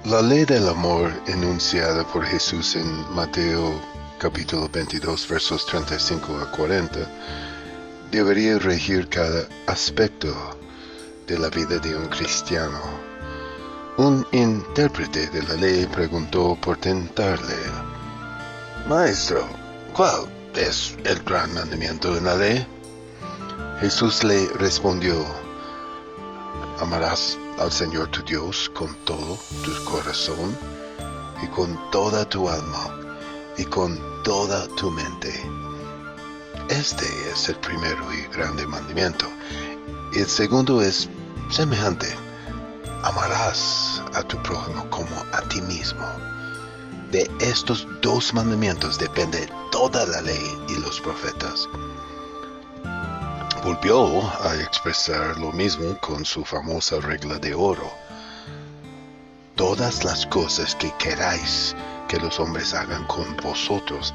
La ley del amor enunciada por Jesús en Mateo capítulo 22 versos 35 a 40 debería regir cada aspecto de la vida de un cristiano. Un intérprete de la ley preguntó por tentarle: Maestro, ¿cuál es el gran mandamiento en la ley? Jesús le respondió: Amarás al Señor tu Dios con todo tu corazón y con toda tu alma y con toda tu mente. Este es el primero y grande mandamiento. Y el segundo es semejante: amarás a tu prójimo como a ti mismo. De estos dos mandamientos depende toda la ley y los profetas. Volvió a expresar lo mismo con su famosa regla de oro: todas las cosas que queráis que los hombres hagan con vosotros,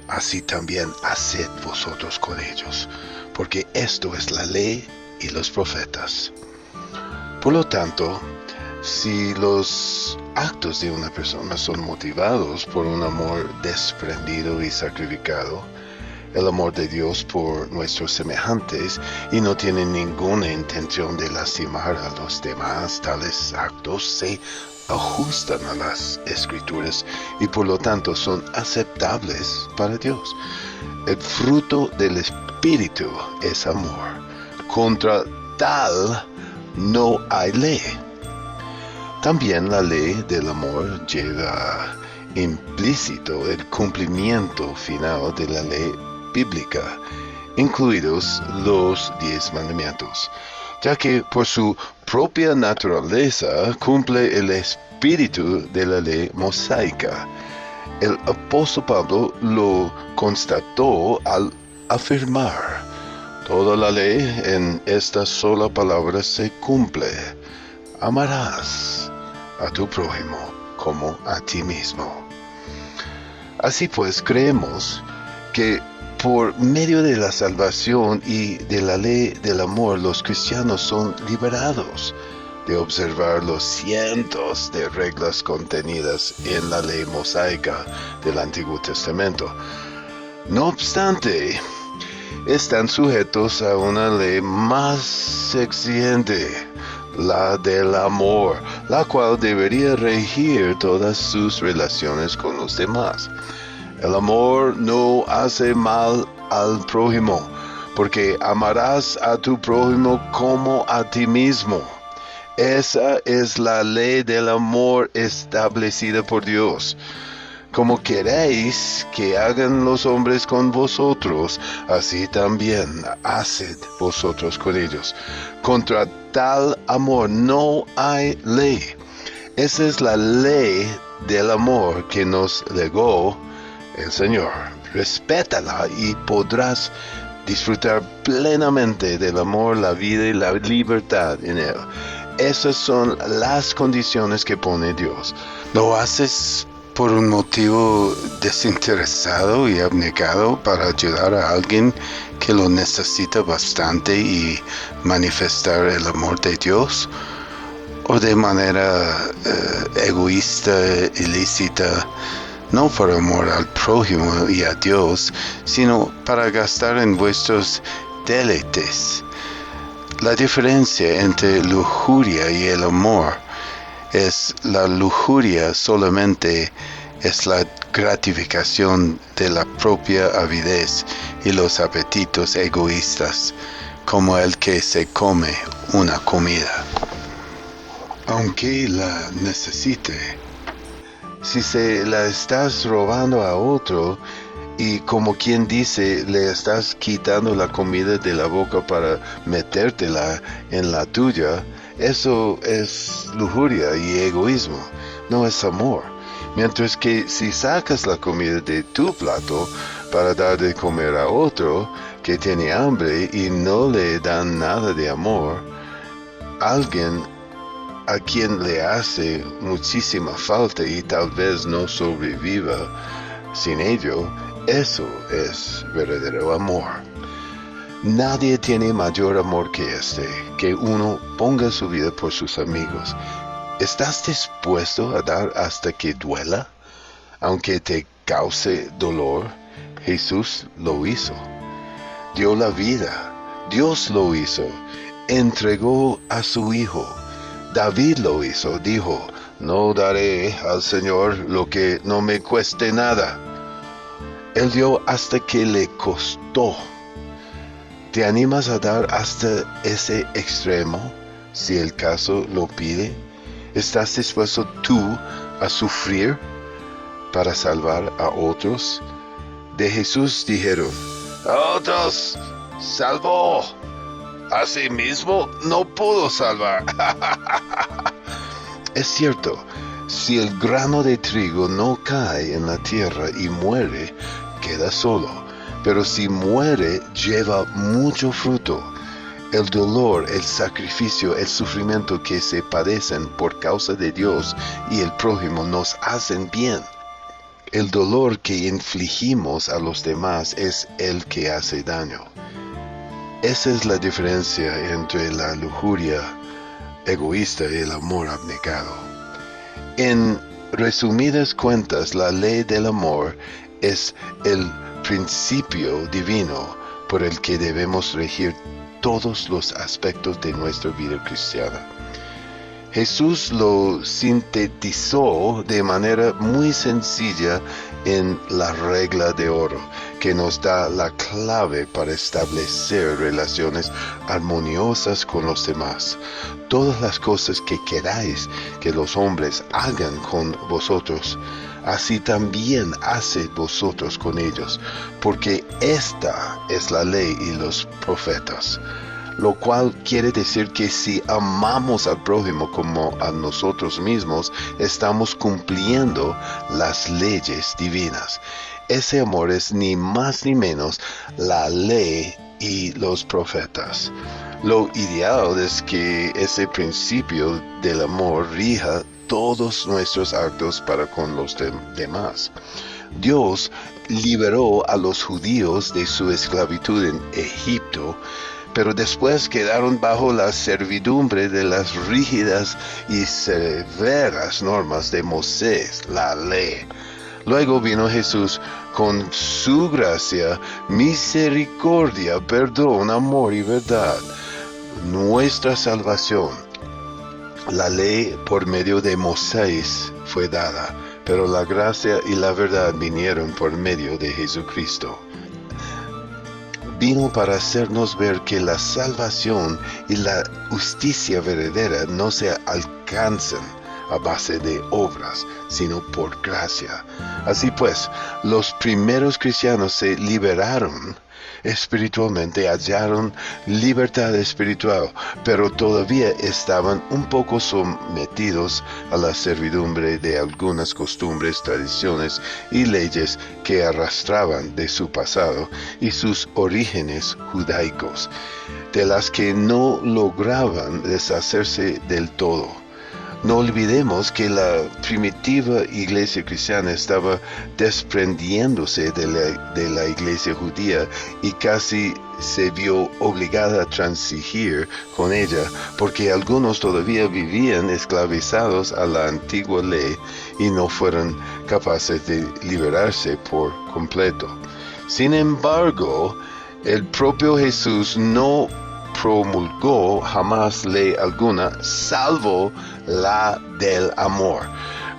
así también haced vosotros con ellos, porque esto es la ley y los profetas. Por lo tanto, si los actos de una persona son motivados por un amor desprendido y sacrificado, el amor de Dios por nuestros semejantes, y no tienen ninguna intención de lastimar a los demás, tales actos se ajustan a las Escrituras y por lo tanto son aceptables para Dios. El fruto del Espíritu es amor. Contra tal no hay ley. También la ley del amor lleva implícito el cumplimiento final de la ley bíblica, incluidos los 10 mandamientos, ya que por su propia naturaleza cumple el espíritu de la ley mosaica. El apóstol Pablo lo constató al afirmar: toda la ley en esta sola palabra se cumple: amarás a tu prójimo como a ti mismo. Así pues, creemos que por medio de la salvación y de la ley del amor, los cristianos son liberados de observar los cientos de reglas contenidas en la ley mosaica del Antiguo Testamento. No obstante, están sujetos a una ley más exigente, la del amor, la cual debería regir todas sus relaciones con los demás. El amor no hace mal al prójimo, porque amarás a tu prójimo como a ti mismo. Esa es la ley del amor establecida por Dios. Como queréis que hagan los hombres con vosotros, así también haced vosotros con ellos. Contra tal amor no hay ley. Esa es la ley del amor que nos legó el Señor. Respétala y podrás disfrutar plenamente del amor, la vida y la libertad en él. Esas son las condiciones que pone Dios. Lo haces por un motivo desinteresado y abnegado para ayudar a alguien que lo necesita bastante y manifestar el amor de Dios, o de manera egoísta, ilícita, no por amor al prójimo y a Dios, sino para gastar en vuestros deleites. La diferencia entre lujuria y el amor es la lujuria solamente es la gratificación de la propia avidez y los apetitos egoístas, como el que se come una comida, aunque la necesite. Si se la estás robando a otro y, como quien dice, le estás quitando la comida de la boca para metértela en la tuya, eso es lujuria y egoísmo, no es amor. Mientras que si sacas la comida de tu plato para dar de comer a otro que tiene hambre y no le dan nada de amor, alguien a quien le hace muchísima falta y tal vez no sobreviva sin ello, eso es verdadero amor. Nadie tiene mayor amor que este, que uno ponga su vida por sus amigos. ¿Estás dispuesto a dar hasta que duela? Aunque te cause dolor, Jesús lo hizo. Dio la vida. Dios lo hizo. Entregó a su Hijo. David lo hizo. Dijo, no daré al Señor lo que no me cueste nada. Él dio hasta que le costó. ¿Te animas a dar hasta ese extremo, si el caso lo pide? ¿Estás dispuesto tú a sufrir para salvar a otros? De Jesús dijeron, a otros salvó, a sí mismo no pudo salvar. Es cierto, si el grano de trigo no cae en la tierra y muere, queda solo. Pero si muere, lleva mucho fruto. El dolor, el sacrificio, el sufrimiento que se padecen por causa de Dios y el prójimo nos hacen bien. El dolor que infligimos a los demás es el que hace daño. Esa es la diferencia entre la lujuria egoísta y el amor abnegado. En resumidas cuentas, la ley del amor es el principio divino por el que debemos regir todos los aspectos de nuestra vida cristiana. Jesús lo sintetizó de manera muy sencilla en la regla de oro, que nos da la clave para establecer relaciones armoniosas con los demás. Todas las cosas que queráis que los hombres hagan con vosotros, así también haced vosotros con ellos, porque esta es la ley y los profetas. Lo cual quiere decir que si amamos al prójimo como a nosotros mismos, estamos cumpliendo las leyes divinas. Ese amor es ni más ni menos la ley y los profetas. Lo ideal es que ese principio del amor rija todos nuestros actos para con los demás. Dios liberó a los judíos de su esclavitud en Egipto, pero después quedaron bajo la servidumbre de las rígidas y severas normas de Moisés, la ley. Luego vino Jesús con su gracia, misericordia, perdón, amor y verdad, nuestra salvación. La ley por medio de Moisés fue dada, pero la gracia y la verdad vinieron por medio de Jesucristo. Vino para hacernos ver que la salvación y la justicia verdadera no se alcanzan a base de obras, sino por gracia. Así pues, los primeros cristianos se liberaron espiritualmente, hallaron libertad espiritual, pero todavía estaban un poco sometidos a la servidumbre de algunas costumbres, tradiciones y leyes que arrastraban de su pasado y sus orígenes judaicos, de las que no lograban deshacerse del todo. No olvidemos que la primitiva iglesia cristiana estaba desprendiéndose de la iglesia judía y casi se vio obligada a transigir con ella, porque algunos todavía vivían esclavizados a la antigua ley y no fueron capaces de liberarse por completo. Sin embargo, el propio Jesús no promulgó jamás ley alguna, salvo la del amor.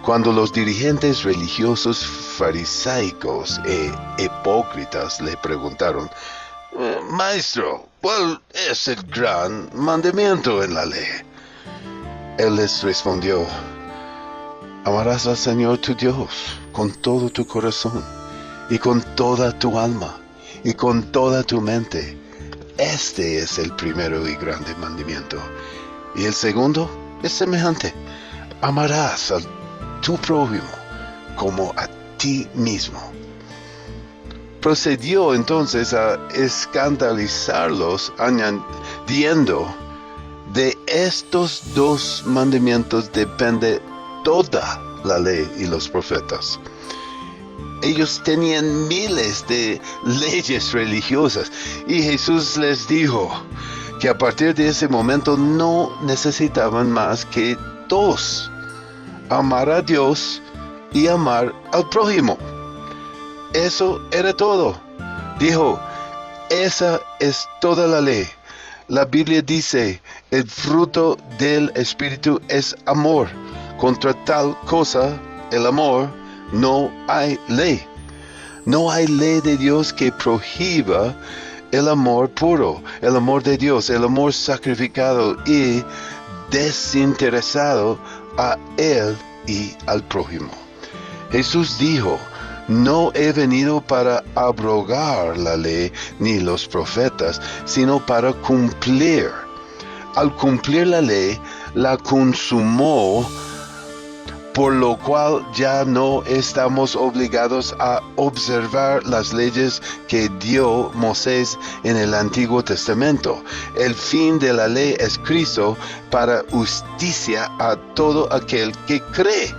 Cuando los dirigentes religiosos farisaicos e hipócritas le preguntaron, Maestro, ¿cuál es el gran mandamiento en la ley? Él les respondió, amarás al Señor tu Dios con todo tu corazón, y con toda tu alma, y con toda tu mente. Este es el primero y grande mandamiento. Y el segundo es semejante. Amarás a tu prójimo como a ti mismo. Procedió entonces a escandalizarlos, añadiendo, de estos dos mandamientos depende toda la ley y los profetas. Ellos tenían miles de leyes religiosas y Jesús les dijo que a partir de ese momento no necesitaban más que dos amar a Dios y amar al prójimo. Eso era todo. Dijo, esa es toda la ley. La Biblia dice, el fruto del Espíritu es amor. Contra tal cosa, el amor, no hay ley. No hay ley de Dios que prohíba el amor puro, el amor de Dios, el amor sacrificado y desinteresado a Él y al prójimo. Jesús dijo, no he venido para abrogar la ley ni los profetas, sino para cumplir. Al cumplir la ley, la consumó, por lo cual ya no estamos obligados a observar las leyes que dio Moisés en el Antiguo Testamento. El fin de la ley es Cristo para justicia a todo aquel que cree.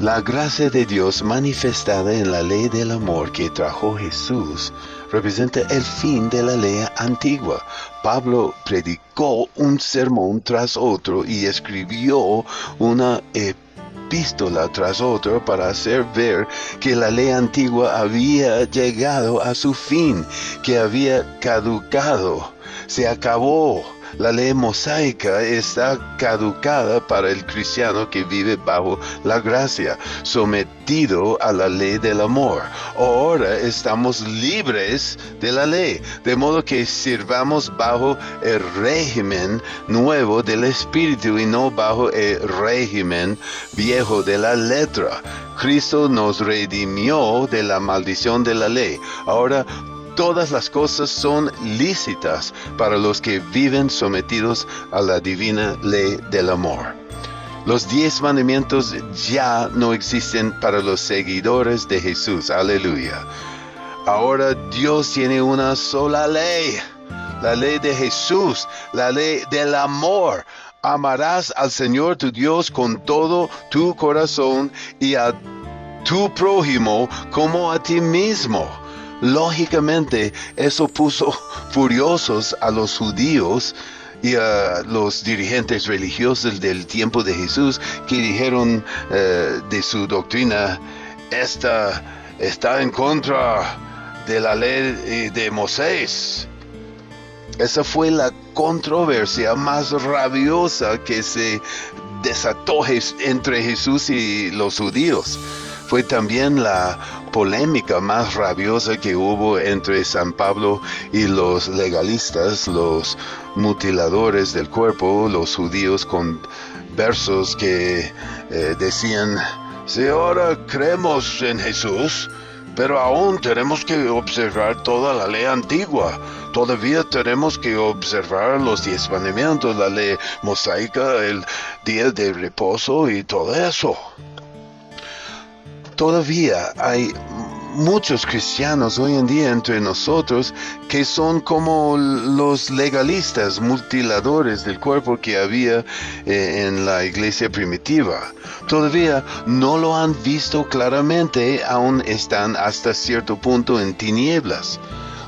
La gracia de Dios manifestada en la ley del amor que trajo Jesús representa el fin de la ley antigua. Pablo predicó un sermón tras otro y escribió una epístola tras otra para hacer ver que la ley antigua había llegado a su fin, que había caducado, se acabó. La ley mosaica está caducada para el cristiano que vive bajo la gracia, sometido a la ley del amor. Ahora estamos libres de la ley, de modo que sirvamos bajo el régimen nuevo del Espíritu y no bajo el régimen viejo de la letra. Cristo nos redimió de la maldición de la ley. Ahora todas las cosas son lícitas para los que viven sometidos a la divina ley del amor. Los 10 mandamientos ya no existen para los seguidores de Jesús. Aleluya. Ahora Dios tiene una sola ley. La ley de Jesús, la ley del amor. Amarás al Señor tu Dios con todo tu corazón y a tu prójimo como a ti mismo. Lógicamente, eso puso furiosos a los judíos y a los dirigentes religiosos del tiempo de Jesús que dijeron de su doctrina, esta está en contra de la ley de Moisés. Esa fue la controversia más rabiosa que se desató entre Jesús y los judíos. Fue también la polémica más rabiosa que hubo entre San Pablo y los legalistas, los mutiladores del cuerpo, los judíos con versos que decían, si ahora creemos en Jesús, pero aún tenemos que observar toda la ley antigua. Todavía tenemos que observar los 10 mandamientos, la ley mosaica, el día de reposo y todo eso. Todavía hay muchos cristianos hoy en día entre nosotros que son como los legalistas, mutiladores del cuerpo que había en la iglesia primitiva. Todavía no lo han visto claramente, aún están hasta cierto punto en tinieblas.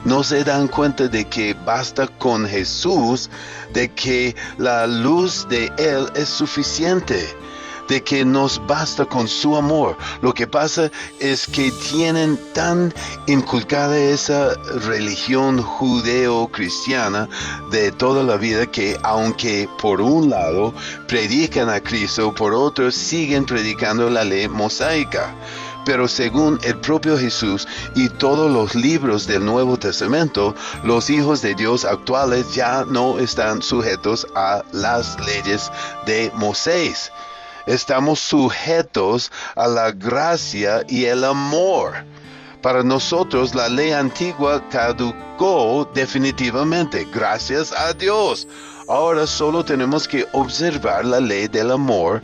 No se dan cuenta de que basta con Jesús, de que la luz de Él es suficiente, de que nos basta con su amor. Lo que pasa es que tienen tan inculcada esa religión judeo-cristiana de toda la vida que aunque por un lado predican a Cristo, por otro siguen predicando la ley mosaica. Pero según el propio Jesús y todos los libros del Nuevo Testamento, los hijos de Dios actuales ya no están sujetos a las leyes de Moisés. Estamos sujetos a la gracia y el amor. Para nosotros la ley antigua caducó definitivamente, gracias a Dios. Ahora solo tenemos que observar la ley del amor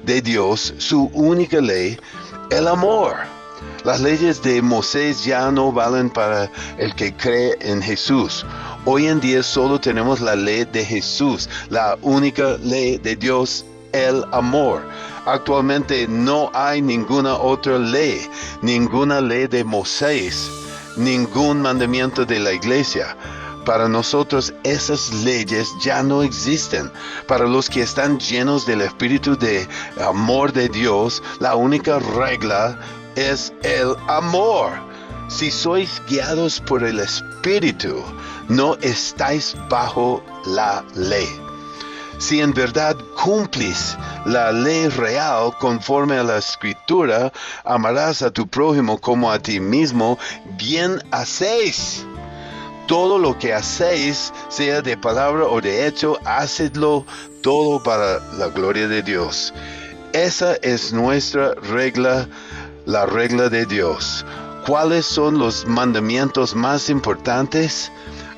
de Dios, su única ley, el amor. Las leyes de Moisés ya no valen para el que cree en Jesús. Hoy en día solo tenemos la ley de Jesús, la única ley de Dios, el amor. Actualmente no hay ninguna otra ley, ninguna ley de Moisés, ningún mandamiento de la iglesia. Para nosotros esas leyes ya no existen. Para los que están llenos del espíritu de amor de Dios, la única regla es el amor. Si sois guiados por el espíritu, no estáis bajo la ley. Si en verdad cumplís la ley real conforme a la Escritura, amarás a tu prójimo como a ti mismo, bien hacéis. Todo lo que hacéis, sea de palabra o de hecho, hacedlo todo para la gloria de Dios. Esa es nuestra regla, la regla de Dios. ¿Cuáles son los mandamientos más importantes?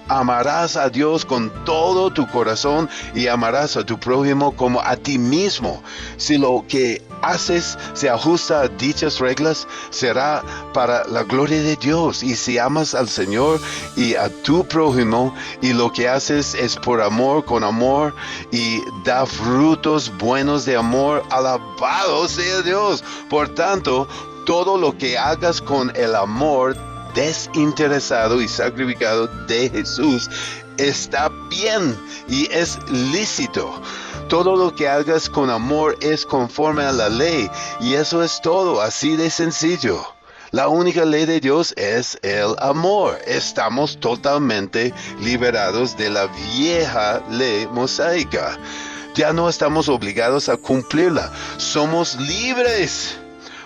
Amarás a Dios con todo tu corazón y amarás a tu prójimo como a ti mismo. Si lo que haces se ajusta a dichas reglas, será para la gloria de Dios. Y si amas al Señor y a tu prójimo, y lo que haces es por amor, con amor, y da frutos buenos de amor, alabado sea Dios. Por tanto, todo lo que hagas con el amor desinteresado y sacrificado de Jesús está bien y es lícito. Todo lo que hagas con amor es conforme a la ley, y eso es todo, así de sencillo. La única ley de Dios es el amor. Estamos totalmente liberados de la vieja ley mosaica. Ya no estamos obligados a cumplirla. Somos libres.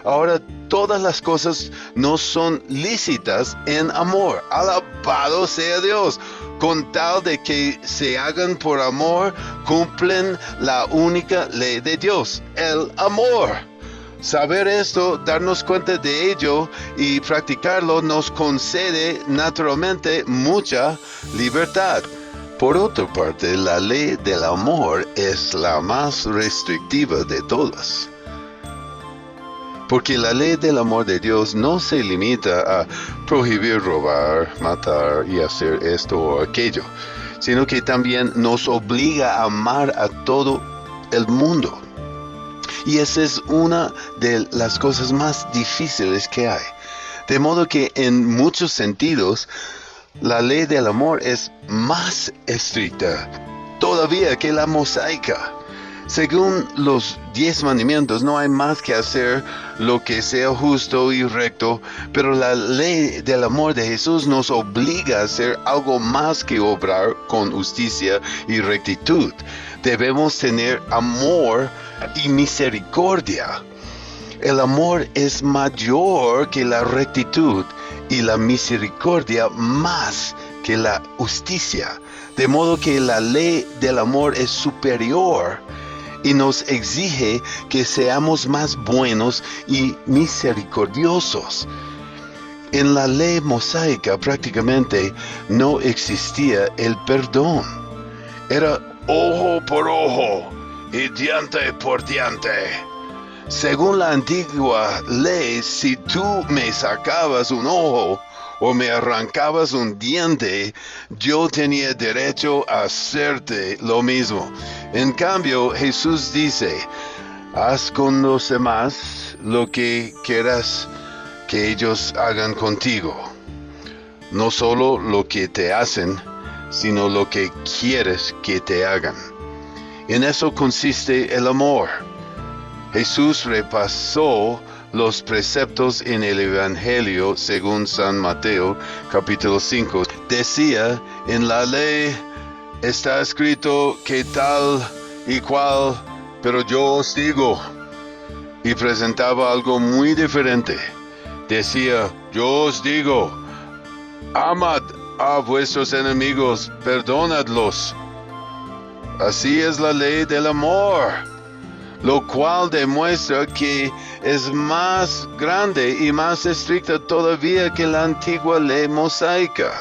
Ahora todas las cosas no son lícitas en amor. Alabado sea Dios. Con tal de que se hagan por amor, cumplen la única ley de Dios, el amor. Saber esto, darnos cuenta de ello y practicarlo nos concede naturalmente mucha libertad. Por otra parte, la ley del amor es la más restrictiva de todas. Porque la ley del amor de Dios no se limita a prohibir robar, matar y hacer esto o aquello, sino que también nos obliga a amar a todo el mundo. Y esa es una de las cosas más difíciles que hay. De modo que en muchos sentidos, la ley del amor es más estricta todavía que la mosaica. Según los 10 mandamientos, no hay más que hacer lo que sea justo y recto, pero la ley del amor de Jesús nos obliga a hacer algo más que obrar con justicia y rectitud. Debemos tener amor y misericordia. El amor es mayor que la rectitud y la misericordia más que la justicia. De modo que la ley del amor es superior y nos exige que seamos más buenos y misericordiosos. En la ley mosaica prácticamente no existía el perdón. Era ojo por ojo y diente por diente. Según la antigua ley, si tú me sacabas un ojo o me arrancabas un diente, yo tenía derecho a hacerte lo mismo. En cambio, Jesús dice, haz con los demás lo que quieras que ellos hagan contigo. No solo lo que te hacen, sino lo que quieres que te hagan. En eso consiste el amor. Jesús repasó los preceptos en el Evangelio según San Mateo, capítulo 5. Decía, en la ley está escrito que tal y cual, pero yo os digo. Y presentaba algo muy diferente. Decía, yo os digo, amad a vuestros enemigos, perdonadlos. Así es la ley del amor, lo cual demuestra que es más grande y más estricta todavía que la antigua ley mosaica.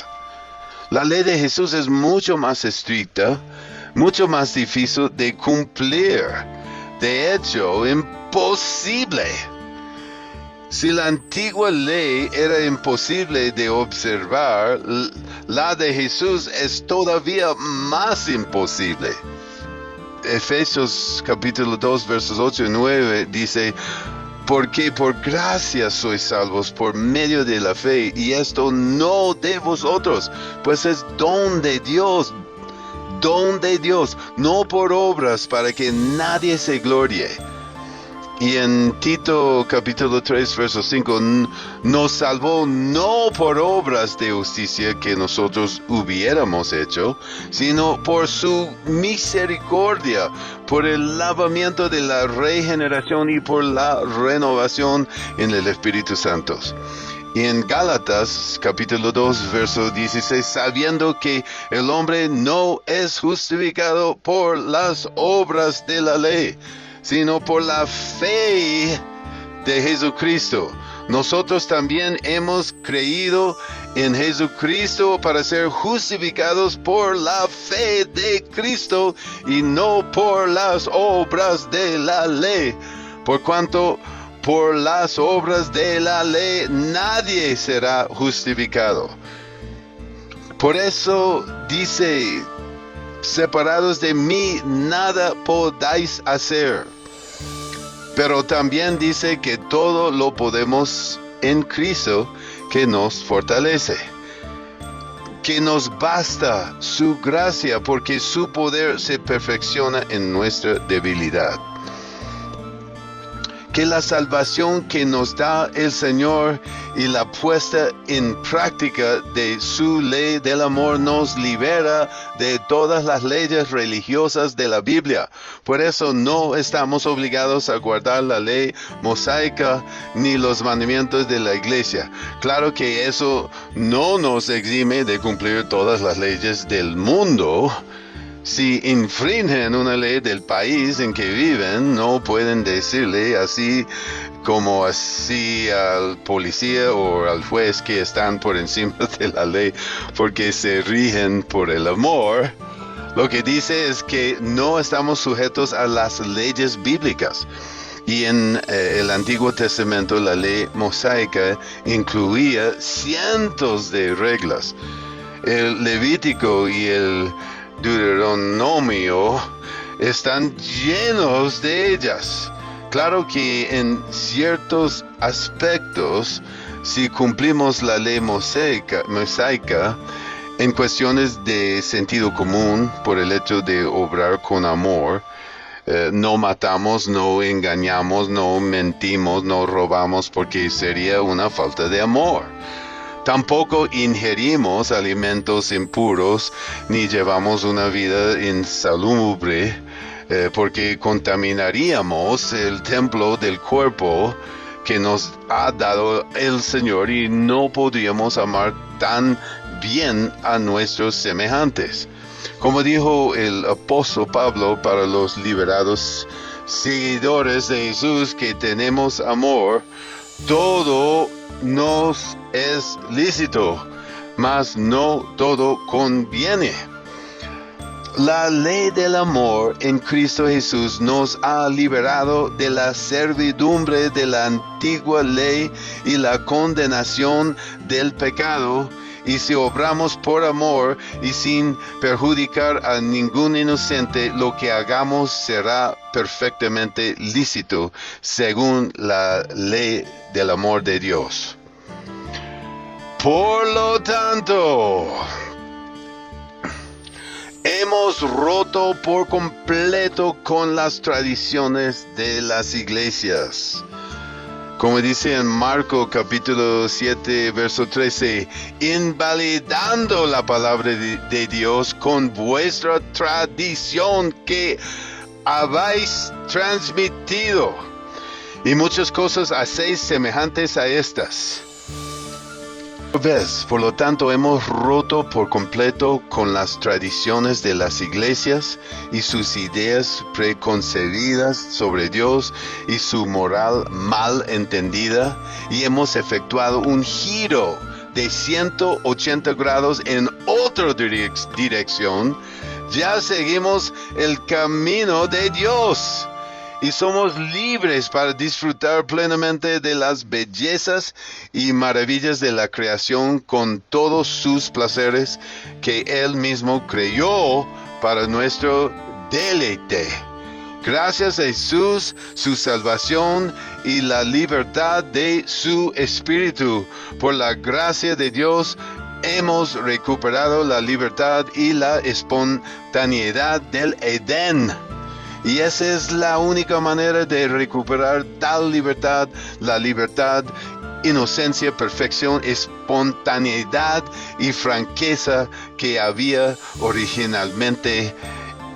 La ley de Jesús es mucho más estricta, mucho más difícil de cumplir. De hecho, imposible. Si la antigua ley era imposible de observar, la de Jesús es todavía más imposible. Efesios capítulo 2 versos 8 y 9 dice, Porque por gracia sois salvos por medio de la fe, y esto no de vosotros, pues es don de Dios, no por obras para que nadie se glorie. Y en Tito capítulo 3, verso 5, nos salvó no por obras de justicia que nosotros hubiéramos hecho, sino por su misericordia, por el lavamiento de la regeneración y por la renovación en el Espíritu Santo. Y en Gálatas capítulo 2, verso 16, sabiendo que el hombre no es justificado por las obras de la ley, sino por la fe de Jesucristo. Nosotros también hemos creído en Jesucristo para ser justificados por la fe de Cristo y no por las obras de la ley. Por cuanto por las obras de la ley nadie será justificado. Por eso dice: separados de mí nada podáis hacer. Pero también dice que todo lo podemos en Cristo que nos fortalece. Que nos basta su gracia, porque su poder se perfecciona en nuestra debilidad. Que la salvación que nos da el Señor y la puesta en práctica de su ley del amor nos libera de todas las leyes religiosas de la Biblia. Por eso no estamos obligados a guardar la ley mosaica ni los mandamientos de la iglesia. Claro que eso no nos exime de cumplir todas las leyes del mundo. Si infringen una ley del país en que viven, no pueden decirle así como así al policía o al juez que están por encima de la ley, porque se rigen por el amor. Lo que dice es que no estamos sujetos a las leyes bíblicas. Y en el Antiguo Testamento la ley mosaica incluía cientos de reglas. El Levítico y el Deuteronomio están llenos de ellas. Claro que en ciertos aspectos, si cumplimos la ley mosaica en cuestiones de sentido común, por el hecho de obrar con amor, no matamos, no engañamos, no mentimos, no robamos, porque sería una falta de amor. Tampoco ingerimos alimentos impuros, ni llevamos una vida insalubre, porque contaminaríamos el templo del cuerpo que nos ha dado el Señor y no podríamos amar tan bien a nuestros semejantes. Como dijo el apóstol Pablo para los liberados seguidores de Jesús que tenemos amor, todo nos es lícito, mas no todo conviene. La ley del amor en Cristo Jesús nos ha liberado de la servidumbre de la antigua ley y la condenación del pecado, y si obramos por amor y sin perjudicar a ningún inocente, lo que hagamos será perfectamente lícito según la ley del amor de Dios. Por lo tanto, hemos roto por completo con las tradiciones de las iglesias. Como dice en Marcos capítulo 7, verso 13, invalidando la palabra de Dios con vuestra tradición que habéis transmitido. Y muchas cosas hacéis semejantes a estas. Por lo tanto, hemos roto por completo con las tradiciones de las iglesias y sus ideas preconcebidas sobre Dios y su moral mal entendida, y hemos efectuado un giro de 180 grados en otra dirección. Ya seguimos el camino de Dios y somos libres para disfrutar plenamente de las bellezas y maravillas de la creación con todos sus placeres que Él mismo creó para nuestro deleite. Gracias a Jesús, su salvación y la libertad de su espíritu. Por la gracia de Dios, hemos recuperado la libertad y la espontaneidad del Edén. Y esa es la única manera de recuperar tal libertad, la libertad, inocencia, perfección, espontaneidad y franqueza que había originalmente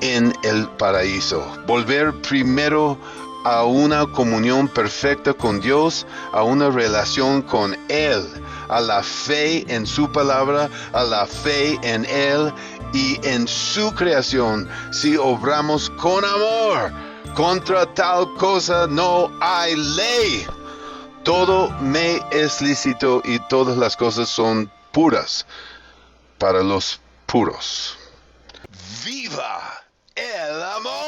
en el paraíso. Volver primero a una comunión perfecta con Dios, a una relación con Él, a la fe en su palabra, a la fe en Él y en su creación. Si obramos con amor, contra tal cosa no hay ley. Todo me es lícito y todas las cosas son puras para los puros. ¡Viva el amor!